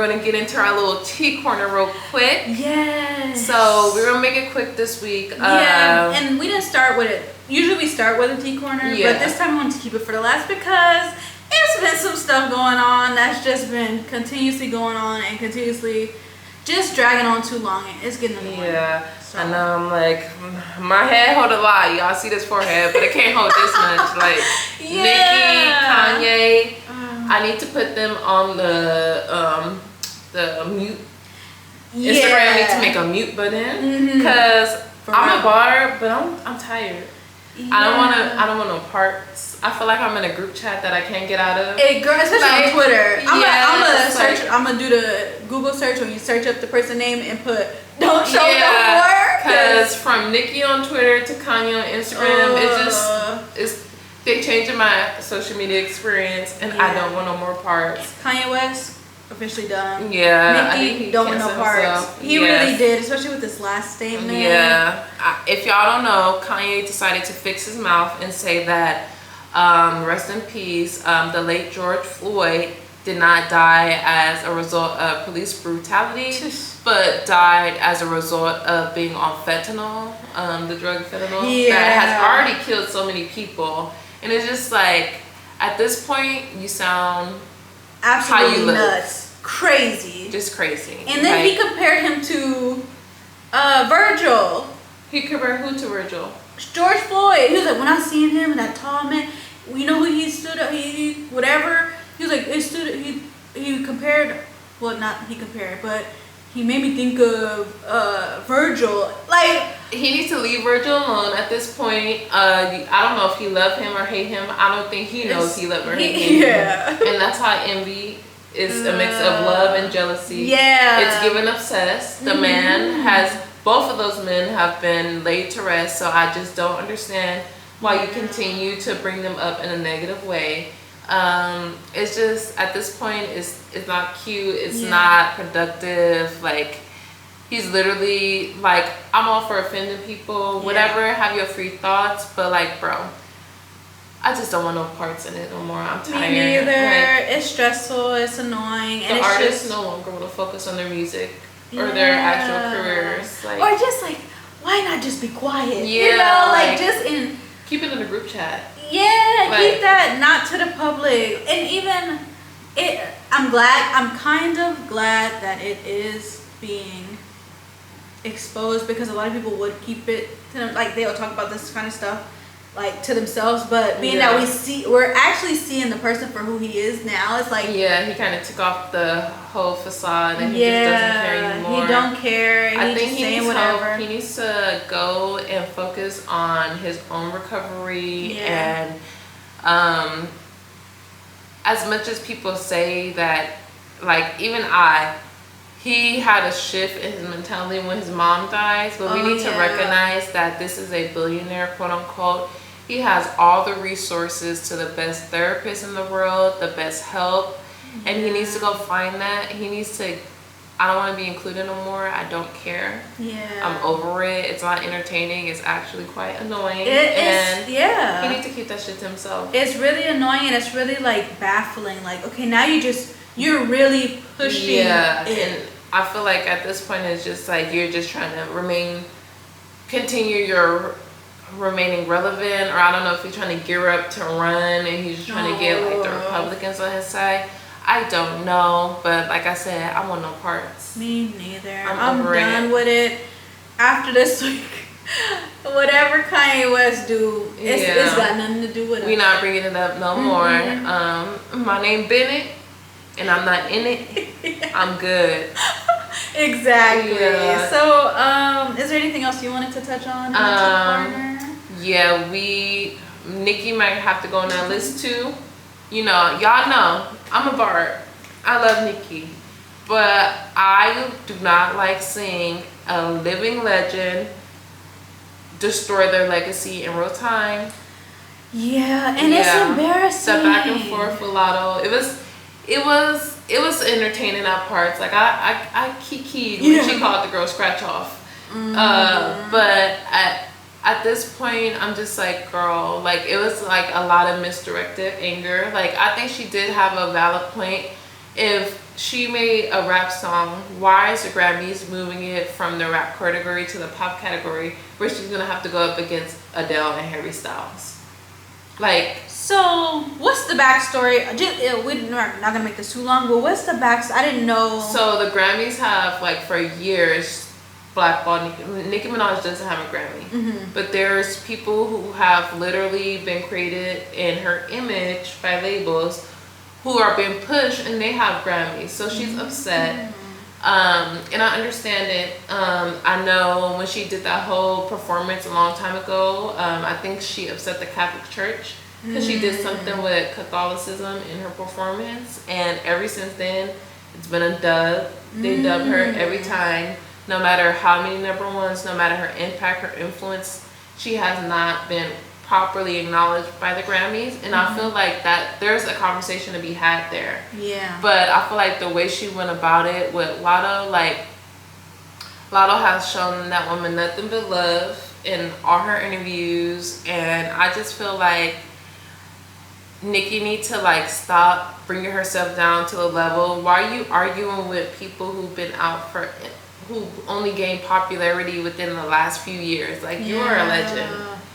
going to get into our little tea corner real quick. Yes. So we're going to make it quick this week. And we didn't start with it. Usually we start with a tea corner, but this time we wanted to keep it for the last because it's been some stuff going on that's just been continuously going on and continuously just dragging on too long. It's getting annoying. Yeah. So. I know, I'm like, my head hold a lot. Y'all see this forehead, but it can't hold this much. Like, Nicki, Kanye, I need to put them on the mute. Instagram need to make a mute button because I'm a bar, but I'm tired. Yeah. I don't want no parts. I feel like I'm in a group chat that I can't get out of. Especially on Twitter. I'm gonna do the Google search when you search up the person name and put don't show no more. Because from Nicki on Twitter to Kanye on Instagram, they changing my social media experience, and I don't want no more parts. Kanye West officially done. Yeah, Nicki don't want no parts. He really did, especially with this last statement. Yeah, if y'all don't know, Kanye decided to fix his mouth and say that, rest in peace, the late George Floyd did not die as a result of police brutality, but died as a result of being on fentanyl, the drug fentanyl that has already killed so many people. And it's just like, at this point, you sound absolutely nuts, crazy, just crazy. And then he compared him to Virgil. He compared who to Virgil? George Floyd. He was like, when I seen him and that tall man, you know who he stood up, whatever. He was like, he compared, well, not he compared, but he made me think of Virgil. Like, he needs to leave Virgil alone at this point. I don't know if he loved him or hate him. I don't think he knows he loved or hate him. Yeah. And that's how envy is a mix of love and jealousy. Yeah. It's given obsessed. The man both of those men have been laid to rest. So I just don't understand why you continue to bring them up in a negative way. It's just, at this point, it's not cute. It's not productive. Like, he's literally like, I'm all for offending people, whatever, have your free thoughts, but like, bro, I just don't want no parts in it no more. I'm tired. Me neither. Like, it's stressful, it's annoying. The artists no longer want to focus on their music or their actual careers. Like, or just like, why not just be quiet? Yeah, you know, like just in... Keep it in a group chat. Yeah, like, keep that not to the public. And even, I'm kind of glad that it is being exposed, because a lot of people would keep it to them, like they'll talk about this kind of stuff like to themselves, but being that we're actually seeing the person for who he is now, it's like, he kind of took off the whole facade and he just doesn't care anymore. He don't care. I think he needs whatever. He needs to go and focus on his own recovery, and as much as people say that, like, even he had a shift in his mentality when his mom dies, but we need to recognize that this is a billionaire, quote unquote. He has all the resources to the best therapist in the world, the best help, and he needs to go find that. He needs to, I don't want to be included no more. I don't care. I'm over it. It's not entertaining. It's actually quite annoying. He needs to keep that shit to himself. It's really annoying, and it's really like baffling. Like, okay, now you're really pushing it. And I feel like at this point it's just like you're just trying to continue your remaining relevant, or I don't know if he's trying to gear up to run and he's just trying to get like the Republicans on his side. I don't know, but like I said, I want no parts. Me neither. I'm done with it. After this week, whatever Kanye West do, it's got nothing to do with it. We're not bringing it up no more. My name Bennett, and I'm not in it. I'm good. Exactly. So, is there anything else you wanted to touch on? Nicki might have to go on that list too. You know, y'all know I'm a bard. I love Nicki, but I do not like seeing a living legend destroy their legacy in real time. It's embarrassing. The back and forth with Lotto. It was entertaining at parts. Like I kikied when she called the girl scratch off. But at this point, I'm just like, girl, like, it was like a lot of misdirected anger. Like, I think she did have a valid point. If she made a rap song. Why is the Grammys moving it from the rap category to the pop category, where she's gonna have to go up against Adele and Harry Styles? Like, so what's the backstory? We're not gonna make this too long, but what's the backstory? I didn't know. So the Grammys have, like, for years blackballed Nicki Minaj doesn't have a Grammy, but there's people who have literally been created in her image by labels who are being pushed, and they have Grammys. So she's upset. And I understand it. I know when she did that whole performance a long time ago, I think she upset the Catholic Church because she did something with Catholicism in her performance. And ever since then, it's been a dub. They dub her every time, no matter how many number ones, no matter her impact, her influence. She has not been properly acknowledged by the Grammys, and I feel like that there's a conversation to be had there. Yeah. But I feel like the way she went about it with Lotto, like, Lotto has shown that woman nothing but love in all her interviews, and I just feel like Nicki needs to, like, stop bringing herself down to a level. Why are you arguing with people who've been out for, who only gained popularity within the last few years? Like, you are a legend.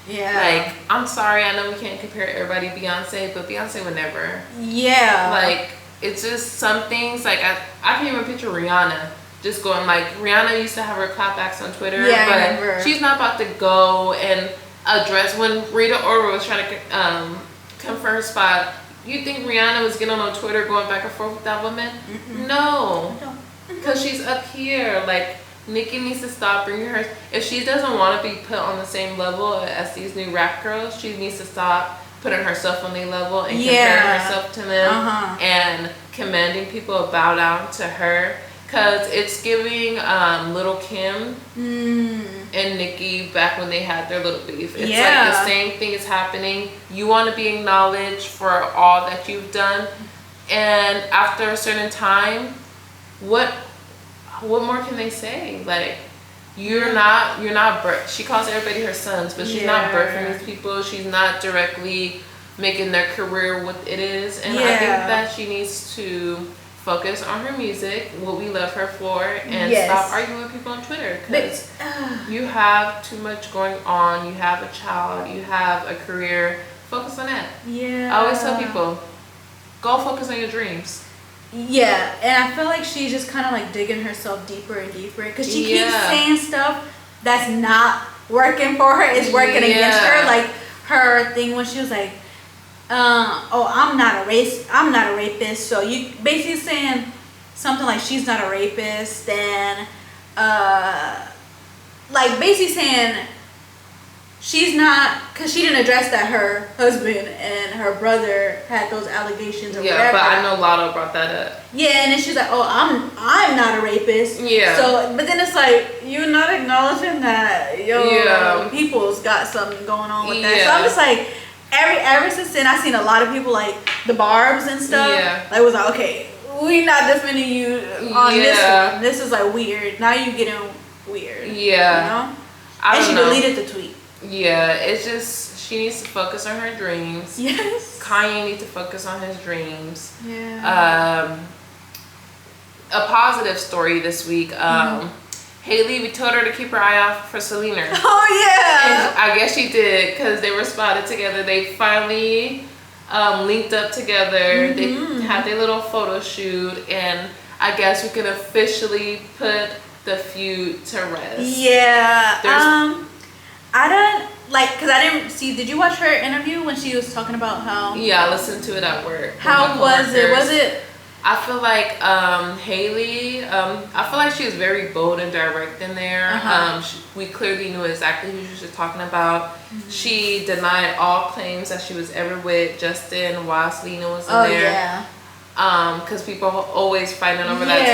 Yeah. Like, I'm sorry, I know we can't compare everybody to Beyonce, but Beyonce would never. Yeah. Like, it's just some things, like, I can't even picture Rihanna just going, like, Rihanna used to have her clapbacks on Twitter, but she's not about to go and address, when Rita Ora was trying to come for her spot, you think Rihanna was getting on Twitter going back and forth with that woman? No. Because she's up here, like, Nicki needs to stop bringing her. If she doesn't want to be put on the same level as these new rap girls, she needs to stop putting herself on their level and comparing herself to them and commanding people to bow down to her. Because it's giving Little Kim and Nicki back when they had their little beef. It's like the same thing is happening. You want to be acknowledged for all that you've done. And after a certain time, what more can they say? Like, you're not she calls everybody her sons, but she's not birthing these people. She's not directly making their career what it is. And I think that she needs to focus on her music, what we love her for, and stop arguing with people on Twitter, because you have too much going on. You have a child, you have a career. Focus on that. I always tell people, go focus on your dreams. Yeah, and I feel like she's just kind of like digging herself deeper and deeper, because she keeps saying stuff that's not working for her, is working against her. Like her thing when she was like, "Oh, I'm not a rapist." So you basically saying something like she's not a rapist, and like basically saying she's not, because she didn't address that her husband and her brother had those allegations or whatever. But I know Lotto brought that up. Yeah, and then she's like, "Oh, I'm not a rapist." Yeah. So, but then it's like, you're not acknowledging that people's got something going on with that. So I'm just like, ever since then, I've seen a lot of people like the Barbs and stuff. Like, was like, okay, we not defending you on this one. This is like weird. Now you getting weird. Yeah. You know? And she deleted the tweet. Yeah, it's just, she needs to focus on her dreams. Yes. Kanye needs to focus on his dreams. Yeah. A positive story this week. Hailey, we told her to keep her eye out for Selena. Oh, yeah. And I guess she did, because they were spotted together. They finally linked up together. They had their little photo shoot, and I guess we could officially put the feud to rest. Yeah. I don't, like, because I didn't see, did you watch her interview when she was talking about how? Yeah, I listened to it at work. How was it? Was it? I feel like Hailey, I feel like she was very bold and direct in there. We clearly knew exactly who she was talking about. She denied all claims that she was ever with Justin while Selena was in there. Because people are always fighting over that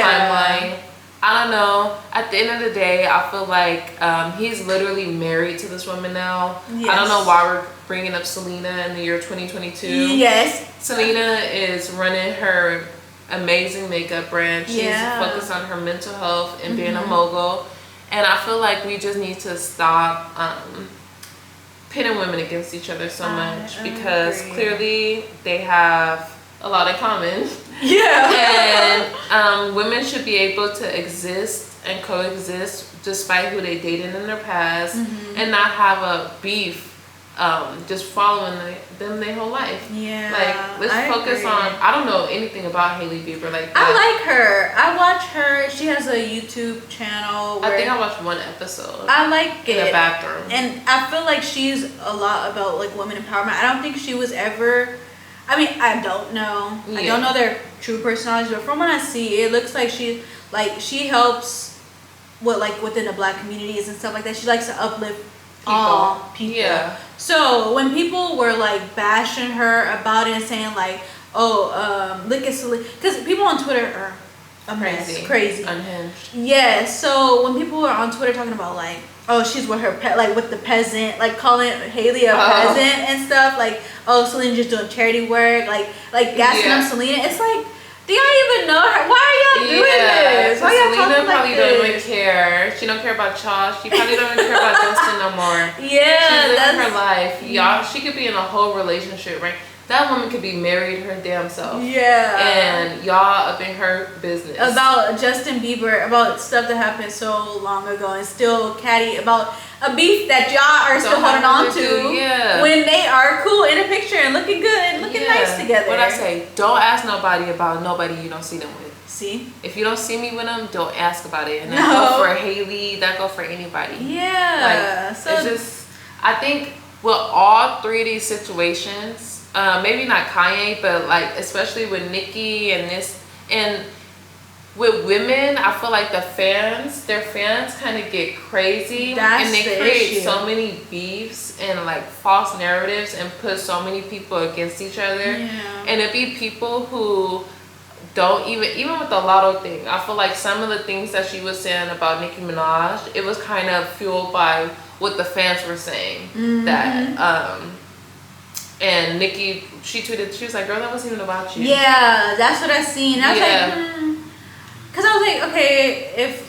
timeline. I don't know. At the end of the day, I feel like he's literally married to this woman now. I don't know why we're bringing up Selena in the year 2022. Yes. Selena is running her amazing makeup brand. She's focused on her mental health and being a mogul. And I feel like we just need to stop pitting women against each other so much, because clearly they have a lot in common. Yeah. And women should be able to exist and coexist despite who they dated in their past, and not have a beef just following them their whole life. Yeah. Like, let's focus on, I don't know anything about Hailey Beiber like that. I like her. I watch her. She has a YouTube channel where I think I watched one episode. I like it. In the bathroom. And I feel like she's a lot about like women empowerment. I don't think she was ever, I mean, I don't know. I don't know their true personalities, but from what I see, it looks like she helps within the Black communities and stuff like that. She likes to uplift all people. Yeah. So when people were like bashing her about it and saying like, oh, look at Selena, because people on Twitter are crazy, unhinged. Yeah. So when people were on Twitter talking about like, oh, she's with her with the peasant, like calling Hailey a peasant and stuff, like, oh, Selena just doing charity work, like gassing up Selena. It's like, do y'all even know her? Why are y'all doing this? Why y'all Selena talking probably like don't this? even care. She don't care about y'all. She probably don't even care about Justin no more. Yeah, she's living her life. Y'all, she could be in a whole relationship, right? That woman could be married her damn self. Yeah. And y'all up in her business. About Justin Bieber, about stuff that happened so long ago, and still catty about a beef that y'all are still holding on to. Yeah. When they are cool in a picture and looking good and looking nice together. What I say, don't ask nobody about nobody you don't see them with. See? If you don't see me with them, don't ask about it. And that go for Hailey, that go for anybody. Yeah. Like, so it's just, I think with all three of these situations, maybe not Kanye, but like especially with Nicki and this, and with women, I feel like their fans kind of get crazy. And they create so many beefs and like false narratives and put so many people against each other. Yeah. And it be people who don't even with the lotto thing, I feel like some of the things that she was saying about Nicki Minaj, it was kind of fueled by what the fans were saying. That and Nicki, she tweeted, she was like, girl, that wasn't even about you. Yeah, that's what I seen. I was like, because I was like, okay,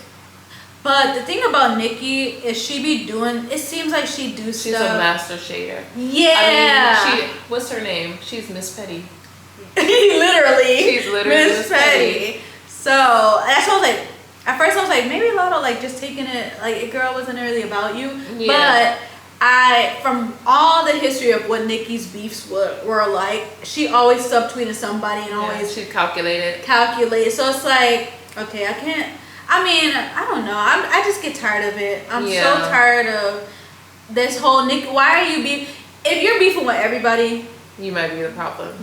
but the thing about Nicki is she be doing, it seems like she do stuff. She's a master shader. Yeah. I mean, what's her name? She's Miss Petty. Literally. She's literally Miss Petty. So, that's what I was like, at first I was like, maybe Lotto like just taking it, like, it girl wasn't really about you. Yeah. But from all the history of what Nicki's beefs were like, she always subtweeted somebody and always she calculated. So it's like, okay, I don't know. I just get tired of it. I'm so tired of this whole Nicki. Why are you if you're beefing with everybody, you might be the problem.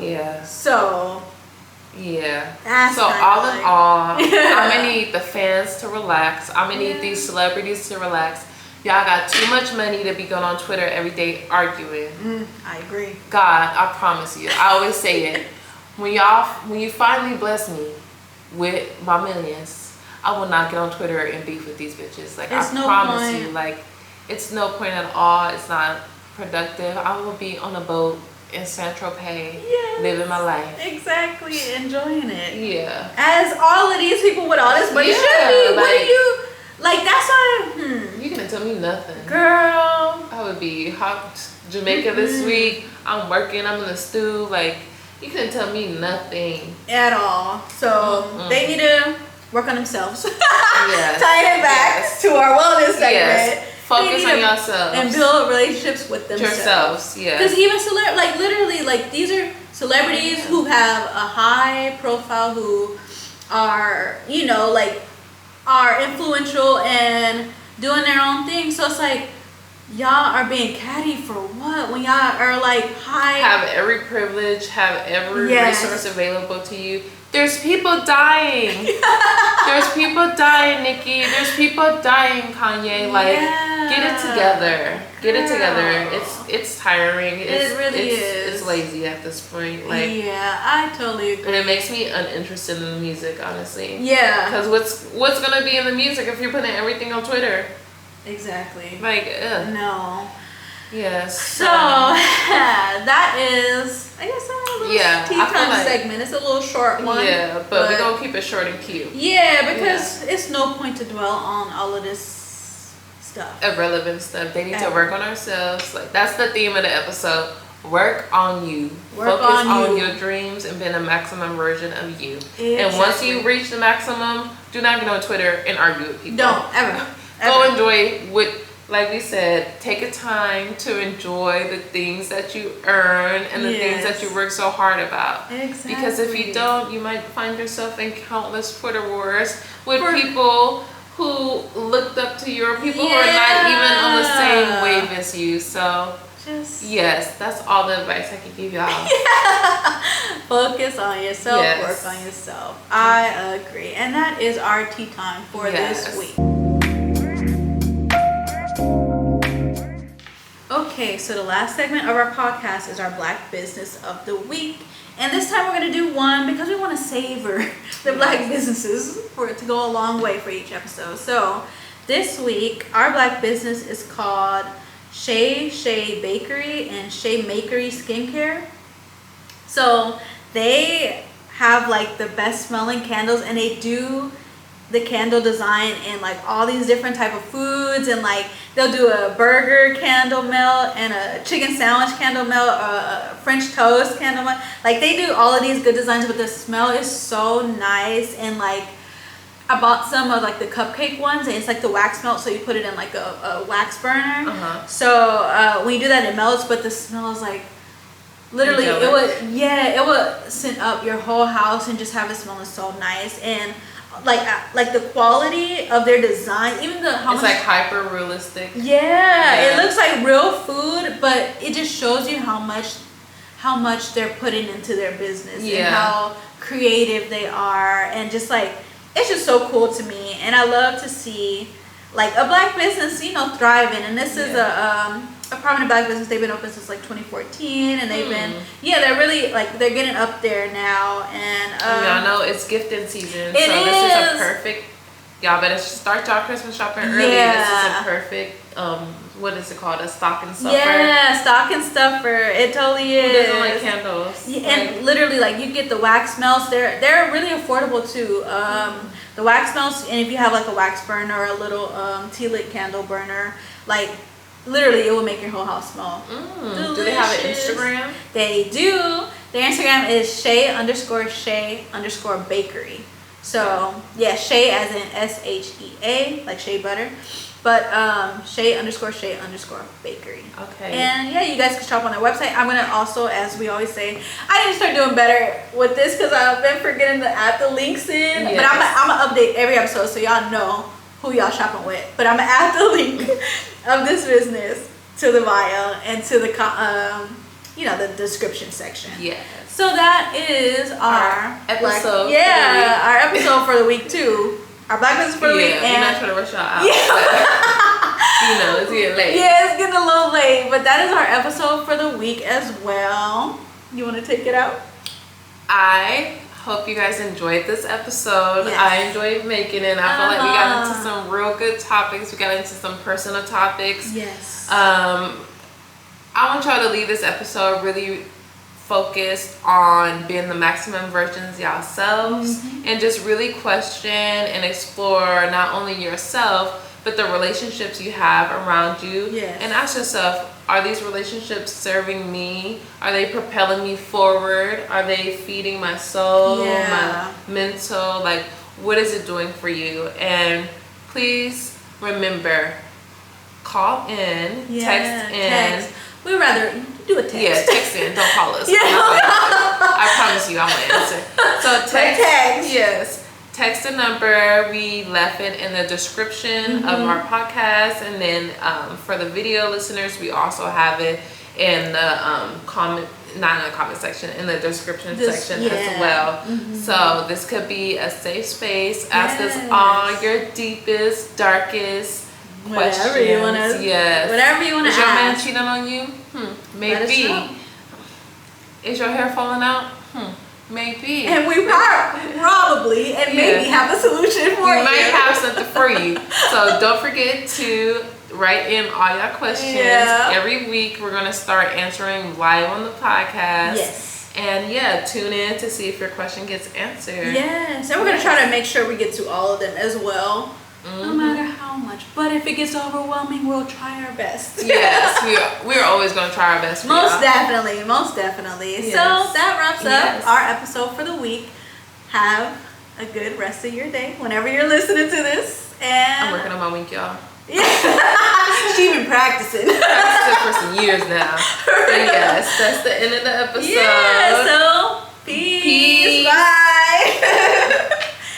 Yeah. So. Yeah. That's so all in all, I'm gonna need the fans to relax. I'm gonna need these celebrities to relax. Y'all got too much money to be going on Twitter every day arguing. I agree. God, I promise you. I always say it. When you finally bless me with my millions, I will not get on Twitter and beef with these bitches. Like, I promise you. Like, it's no point at all. It's not productive. I will be on a boat in Saint-Tropez, living my life. Exactly. Enjoying it. Yeah. As all of these people with all this money should be. What do you... Like, that's why, You couldn't tell me nothing. Girl. I would be hot Jamaica this week. I'm working. I'm in the stew. Like, you couldn't tell me nothing. At all. So, they need to work on themselves. Yes. Tie it back to our wellness segment. Yes. Focus on yourselves. And build relationships with themselves. Yourselves, yeah. Because even, literally, like, these are celebrities who have a high profile, who are, are influential and doing their own thing. So it's like, y'all are being catty for what? When y'all are like high, have every privilege, have every resource available to you. There's people dying. There's people dying, Nicki. There's people dying, Kanye. Like, get it together. Get it together. It's tiring. It really is. It's lazy at this point. Like, yeah, I totally agree. And it makes me uninterested in the music, honestly. Yeah. Because what's gonna be in the music if you're putting everything on Twitter? Exactly. Like, ugh. No. Yes. So that is, I guess, a little tea time segment. It's a little short one. Yeah, but we're gonna keep it short and cute. Yeah, because it's no point to dwell on all of this stuff. Irrelevant stuff. They need to work on ourselves. Like, that's the theme of the episode. Work on you. Work Focus on your dreams and being a maximum version of you. Exactly. And once you reach the maximum, do not get on Twitter and argue with people. Don't ever. Go enjoy what, like we said, take a time to enjoy the things that you earn and the things that you work so hard about. Exactly. Because if you don't, you might find yourself in countless Twitter wars with people who looked up to you or people who are not even on the same wave as you. So yes, that's all the advice I can give y'all. Focus on yourself, work on yourself. I agree. And that is our tea time for this week. Okay, so the last segment of our podcast is our Black Business of the Week. And this time we're going to do one because we want to savor the Black businesses for it to go a long way for each episode. So this week, our Black business is called Shea Bakery and Shea Makery Skincare. So they have like the best smelling candles, and they do the candle design in like all these different type of foods, and like they'll do a burger candle melt and a chicken sandwich candle melt, a French toast candle melt. Like they do all of these good designs, but the smell is so nice. And like I bought some of like the cupcake ones, and it's like the wax melt, so you put it in like a wax burner. So when you do that, it melts, but the smell is like literally it would scent up your whole house and just have it smelling so nice. And like the quality of their design, even it's like hyper realistic. It looks like real food, but it just shows you how much they're putting into their business and how creative they are, and just like it's just so cool to me. And I love to see like a Black business, thriving. And this is a prominent Black business. They've been open since like 2014, and they've been they're really like they're getting up there now. And y'all know it's gifting season, so this is a perfect. Y'all better start y'all Christmas shopping early. This is a perfect what is it called? A stocking stuffer. Yeah, stocking stuffer. It totally is. Who doesn't like candles? And literally, like you get the wax melts. They're really affordable too. The wax melts, and if you have like a wax burner or a little tea lit candle burner, like literally it will make your whole house smell. Do they have an Instagram? They do. Their Instagram is Shea_Bakery. So Shea as in SHEA, like shea butter, but Shea_Bakery. Okay. And you guys can shop on their website. I'm gonna also, as we always say, I need to start doing better with this because I've been forgetting to add the links in. But I'm gonna update every episode so y'all know who y'all shopping with. But I'm gonna add the link of this business to the bio and to the the description section. So that is our episode. Our episode for the week too. Our Black business for the week. We're not trying to rush y'all out. It's getting late. It's getting a little late, but that is our episode for the week as well. You want to take it out? I hope you guys enjoyed this episode. I enjoyed making it. I feel like we got into some real good topics. We got into some personal topics. I want y'all to leave this episode really focused on being the maximum versions yourselves, and just really question and explore not only yourself but the relationships you have around you, and ask yourself, are these relationships serving me? Are they propelling me forward? Are they feeding my soul, my mental? Like, what is it doing for you? And please remember, call in, text in. We'd rather do a text. Text in. Don't call us. I promise you I won't answer. So text. Text the number. We left it in the description of our podcast. And then for the video listeners, we also have it in the comment, not in the comment section, in the description section as well. So this could be a safe space. Ask us all your deepest, darkest questions. Whatever you want to ask. Is your man cheating on you? Maybe. Is your hair falling out? Maybe. And we probably and maybe have a solution for you. We might have something for you. So don't forget to write in all your questions. Every week we're going to start answering live on the podcast. And tune in to see if your question gets answered. And we're going to try to make sure we get to all of them as well. No matter how much. But if it gets overwhelming, we'll try our best. we're always gonna try our best. For most y'all. definitely, most definitely. Yes. So that wraps up our episode for the week. Have a good rest of your day whenever you're listening to this. And I'm working on my week, y'all. Yeah. She's been practicing. Practicing for some years now. So yes, that's the end of the episode. Yeah. So peace. Bye.